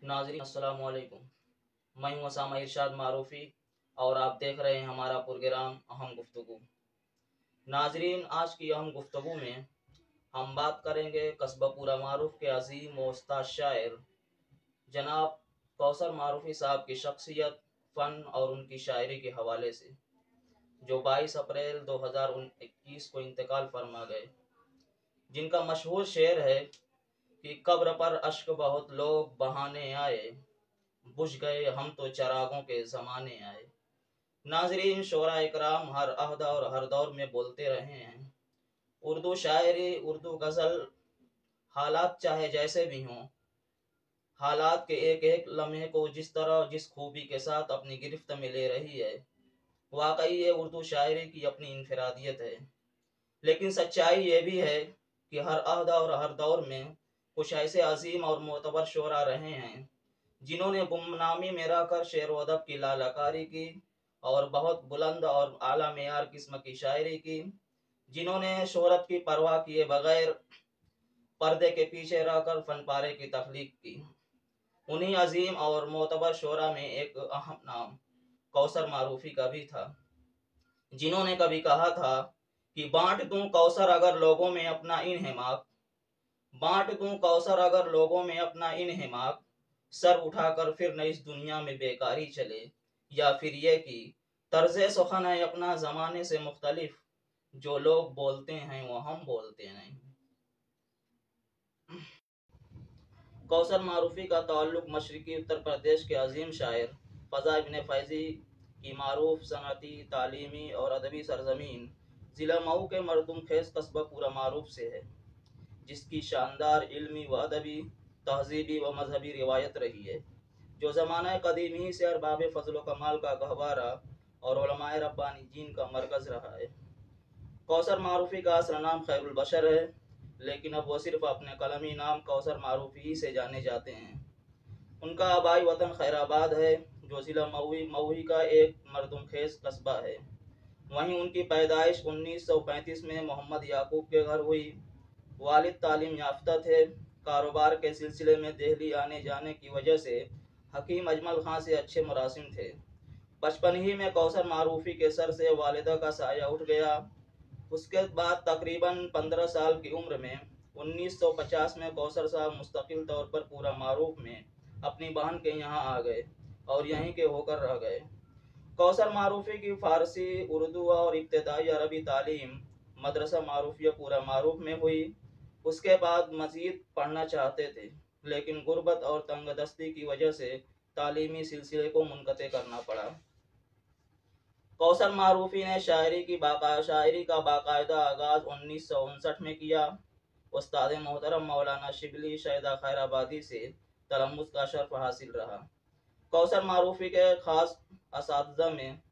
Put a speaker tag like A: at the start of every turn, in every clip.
A: नाजरीन अस्सलाम वालेकुम। मैं हूं असामा इरशाद मारूफी और आप देख रहे हैं हमारा प्रोग्राम अहम गुफ्तगू। नाजरीन, आज की अहम गुफ्तगू में हम बात करेंगे कस्बा पूरा मारूफ के अजीम व उस्ताद शायर जनाब कौसर मारूफी साहब की शख्सियत, फ़न और उनकी शायरी के हवाले से, जो 22 अप्रैल 2021 को इंतकाल फरमा गए। जिनका मशहूर शेर है कि कब्र पर अश्क बहुत लोग बहाने आए, बुझ गए हम तो चरागों के ज़माने आए। नाजरीन, शोरा इकराम हर अहदा और हर दौर में बोलते रहे हैं, उर्दू शायरी, उर्दू गज़ल, हालात चाहे जैसे भी हों, हालात के एक एक लम्हे को जिस तरह जिस खूबी के साथ अपनी गिरफ्त में ले रही है, वाकई ये उर्दू शायरी की अपनी इनफरादियत है। लेकिन सच्चाई ये भी है कि हर अहदा और हर दौर में कुछ ऐसे अजीम और मोतबर शोरा रहे हैं जिन्होंने गुमनामी में रहकर शेर व अदब की लालाकारी की और बहुत बुलंद और आला मेयार किस्म की शायरी की, जिन्होंने शोहरत की परवाह किए बगैर पर्दे के पीछे रहकर फन पारे की तख्लीक की। उन्हीं अजीम और मोतबर शोरा में एक अहम नाम कौसर मारूफी का भी था, जिन्होंने कभी कहा था कि बांट दूं कौसर अगर लोगों में अपना इन्हेमाक, बांट दूं कौसर अगर लोगों में अपना इन्हेमाक, सर उठाकर फिर न इस दुनिया में बेकारी चले। या फिर ये कि तर्ज़े सुखन है अपना ज़माने से मुख्तलिफ, जो लोग बोलते हैं वो हम बोलते नहीं। कौसर मारूफी का ताल्लुक मशरकी उत्तर प्रदेश के अजीम शायर फ़ज़ा इब्न फैज़ी की मारूफ सनती, तालीमी और अदबी सरजमीन ज़िला मऊ के मरदुम खेस कस्बा पूरा मारूफ से है, जिसकी शानदार इल्मी व अदबी, तहजीबी व मजहबी रिवायत रही है, जो ज़माना कदीम ही से अरबाब फ़ज़ल कमाल का गहवारा और उलमाए रब्बानीजीन का मरकज़ रहा है। कौसर मारूफी का असल नाम खैरुल बशर है, लेकिन अब वो सिर्फ अपने कलमी नाम कौसर मारूफी ही से जाने जाते हैं। उनका आबाई वतन खैराबाद है, जो ज़िला मऊ का एक मरदुम खेस कस्बा है। वहीं उनकी पैदाइश 1935 में मोहम्मद याकूब के घर हुई। वालिद तालीम याफ्ता थे। कारोबार के सिलसिले में दिल्ली आने जाने की वजह से हकीम अजमल खां से अच्छे मुरासिम थे। बचपन ही में कौसर मारूफी के सर से वालिदा का साया उठ गया। उसके बाद तकरीबन 15 साल की उम्र में 1950 में कौसर साहब मुस्तकिल तौर पर पूरा मारूफ में अपनी बहन के यहाँ आ गए और यहीं के होकर रह गए। कौसर मारूफी की फ़ारसी, उर्दू और इब्तदाई अरबी तालीम मदरसा मारूफिया पूरा मारूफ में हुई। उसके बाद मज़ीद पढ़ना चाहते थे, लेकिन गुर्बत और तंगदस्ती की वजह से तालीमी सिलसिले को मुनक़ते करना पड़ा। कौसर मारूफी ने शायरी का बाकायदा आगाज़ 1959 में किया। उस्ताद मोहतरम मौलाना शिबली शैदा खैराबादी से तलम्मुस का शर्फ हासिल रहा। कौसर मारूफी के ख़ास असातिज़ा में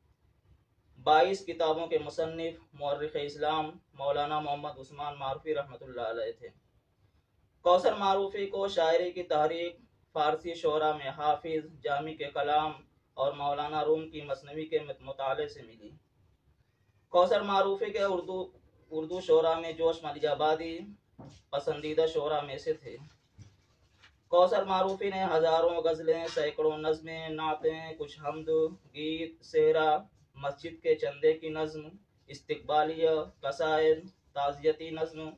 A: 22 किताबों के मुसन्निफ मुअर्रिख़ इस्लाम मौलाना मोहम्मद उस्मान मारूफी रहमतुल्लाह अलैह थे। कौसर मारूफी को शायरी की तहरीक फ़ारसी शोरा में हाफिज़, जामी के कलाम और मौलाना रूम की मसनवी के मुताले से मिली। कौसर मारूफी के उर्दू शोरा में जोश मलिजाबादी पसंदीदा शोरा में से थे। कौसर मारूफी ने हज़ारों गज़लें, सैकड़ों नज़में, नातें, कुछ हम्द, गीत, सेहरा, मस्जिद के चंदे की नज़्म, इस्तिक़बालिया, कसाइद, ताज़ियती नज़्म,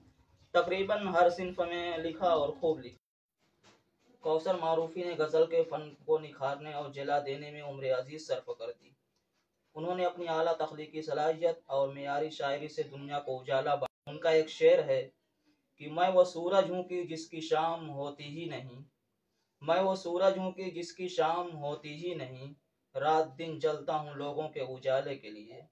A: तकरीबन हर सिन्फ में लिखा और खूब लिखा। कौसर मारूफी ने गज़ल के फ़न को निखारने और जला देने में उम्र अजीज़ सर्फ कर दी। उन्होंने अपनी आला तख्लीकी सलाहियत और मेयारी शायरी से दुनिया को उजाला बना। उनका एक शेर है कि मैं वो सूरज हूँ कि जिसकी शाम होती ही नहीं, मैं वो सूरज हूँ कि जिसकी शाम होती ही नहीं, रात दिन जलता हूँ लोगों के उजाले के लिए।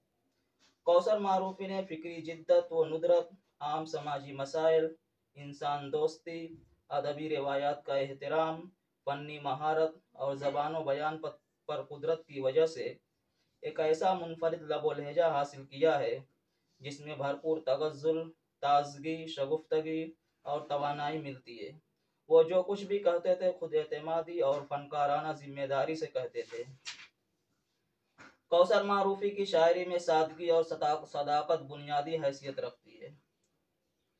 A: कौसर मारूफी ने फ़िक्री जिद्दत व नुदरत, आम समाजी मसाइल, इंसान दोस्ती, अदबी रिवायात का एहतराम, फ़न्नी महारत और ज़बान बयान पर कुदरत की वजह से एक ऐसा मुनफरिद लबो लहजा हासिल किया है जिसमें भरपूर तगज़्ज़ुल, ताज़गी, शगुफ्तगी और तवानाई मिलती है। वो जो कुछ भी कहते थे खुद एतमादी और फनकाराना जिम्मेदारी से कहते थे। कौसर मारूफी की शायरी में सादगी और सदाकत बुनियादी हैसियत रखती है।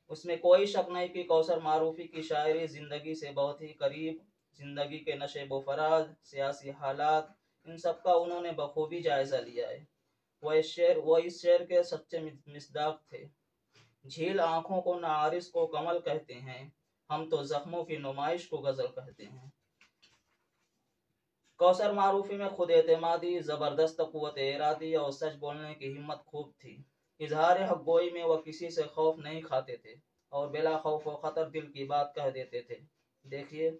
A: उसमें कोई शक नहीं कि कौसर मारूफी की शायरी ज़िंदगी से बहुत ही करीब, जिंदगी के नशेब व फराज, सियासी हालात, इन सब का उन्होंने बखूबी जायजा लिया है। वो इस शेर के सच्चे मिसदाक थे। झील आंखों को नारिस को कमल कहते हैं, हम तो जख्मों की नुमाइश को गजल कहते हैं। कौसर मारूफी में खुद एतमादी, जबरदस्त कुव्वत इरादी और सच बोलने की हिम्मत खूब थी। इजहार हक गोई में वह किसी से खौफ नहीं खाते थे और बिला खौफ व खतर दिल की बात कह देते थे। देखिए,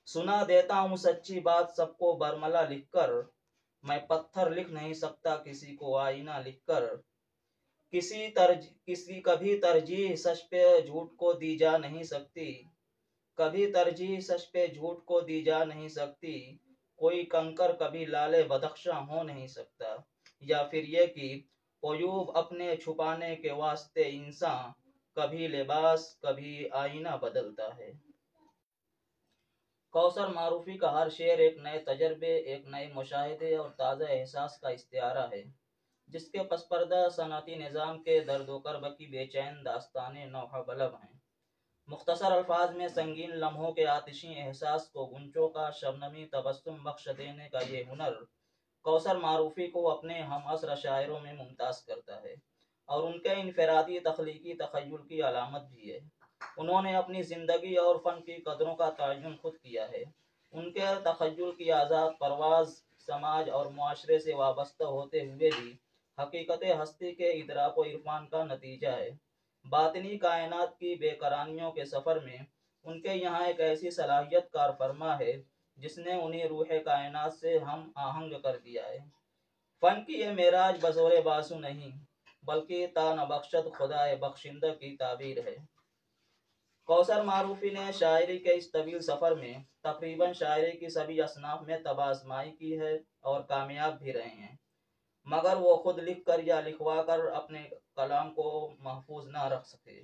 A: सुना देता हूँ सच्ची बात सबको बरमला लिखकर, मैं पत्थर लिख नहीं सकता किसी को आईना लिखकर। किसी कभी तरजीह सच पे झूठ को दी जा नहीं सकती, कभी तरजीह सच पे झूठ को दी जा नहीं सकती। कोई कंकर कभी लाले बदख्शा हो नहीं सकता। या फिर ये कि अयूब अपने छुपाने के वास्ते इंसान कभी लिबास कभी आईना बदलता है। कौसर मारूफी का हर शेर एक नए तजर्बे, एक नए मुशाहिदे और ताज़ा एहसास का इस्तिआरा है, जिसके पसपर्दा सनती निज़ाम के दर्द व कर्ब की बेचैन दास्तानें नौहा बलब हैं। मुख्तसर अल्फाज में संगीन लम्हों के आतिशी एहसास को गुंचों का शबनमी तबस्सुम बख्श देने का ये हुनर कौसर मारूफी को अपने हम असर शायरों में मुमताज़ करता है और उनके इनफरादी तख्लीकी तखय्युल की अलामत भी है। उन्होंने अपनी ज़िंदगी और फ़न की कदरों का तयन खुद किया है। उनके तखय्युल की आज़ाद परवाज़ समाज और मुआशरे से वाबस्ता होते हुए भी हकीकत हस्ती के इदराक व इरफान का नतीजा है। बातिनी कायनात की बेकरानियों के सफ़र में उनके यहाँ एक ऐसी सलाहियत कार फरमा है जिसने उन्हें रूह कायनात से हम आहंग कर दिया है। फ़न की ये मेराज बज़ोरे बासु नहीं, बल्कि तानबख्शत खुदाए बख्शिंदा की ताबीर है। कौसर मारूफी ने शायरी के इस तवील सफ़र में तकरीबन शायरी की सभी असनाफ में तबाज़माई की है और कामयाब भी रहे हैं, मगर वो खुद लिख कर या लिखवा कर अपने कलाम को महफूज ना रख सके।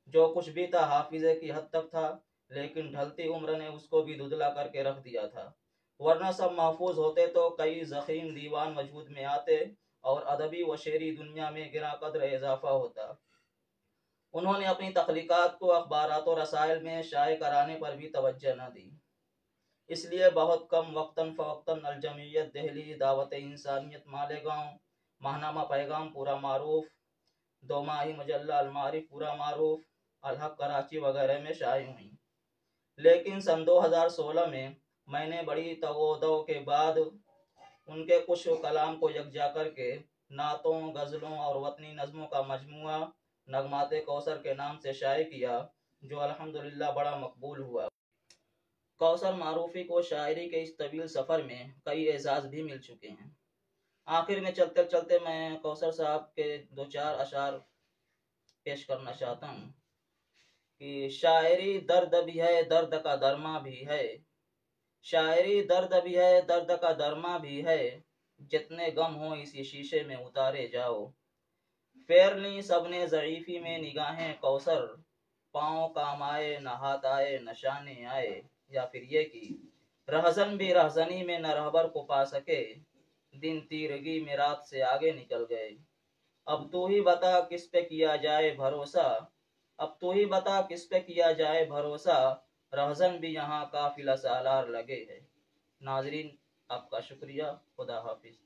A: जो कुछ भी था हाफिज़े की हद तक था, लेकिन ढलती उम्र ने उसको भी धुंधला करके रख दिया था। वरना सब महफूज होते तो कई ज़ख़ीम दीवान वजूद में आते और अदबी व शेरी दुनिया में गिरा कदर इजाफा होता। उन्होंने अपनी तख्लीक़ात को अखबारात और रसायल में शाये कराने पर भी तवज्जो न दी, इसलिए बहुत कम वक्तन फ़वक्तन अलजमियत दहली, दावत इंसानियत मालेगांव, माहनामा पैगाम पूरा मारूफ, दो माही मजल्ला अलमारिफ पूरा मारूफ, अलहक कराची वगैरह में शाये हुई। लेकिन सन 2016 में मैंने बड़ी तगोदो के बाद उनके कुछ कलाम को यकजा करके नातों, गज़लों और वतनी नज़मों का मजमुआ नगमाते कौसर के नाम से शाये किया, जो अल्हम्दुलिल्लाह बड़ा मकबूल हुआ। कौसर मारूफी को शायरी के इस तवील सफ़र में कई एजाज़ भी मिल चुके हैं। आखिर में चलते चलते मैं कौसर साहब के दो चार अशार पेश करना चाहता हूँ कि शायरी दर्द भी है, दर्द का दरमा भी है। शायरी दर्द भी है, दर्द का दरमा भी है। जितने गम हो इसी शीशे में उतारे जाओ। फेर ली सबने ज़ईफ़ी में निगाहें कौसर, पाँव काम आए न हाथ आए नशाने आए। या फिर ये कि रहज़न भी रहज़नी में न रहबर को पा सके, दिन तीरगी में रात से आगे निकल गए। अब तू ही बता किस पे किया जाए भरोसा, अब तू ही बता किस पे किया जाए भरोसा, रहज़न भी यहाँ काफिला सालार लगे है। नाजरीन, आपका शुक्रिया। खुदा हाफिज।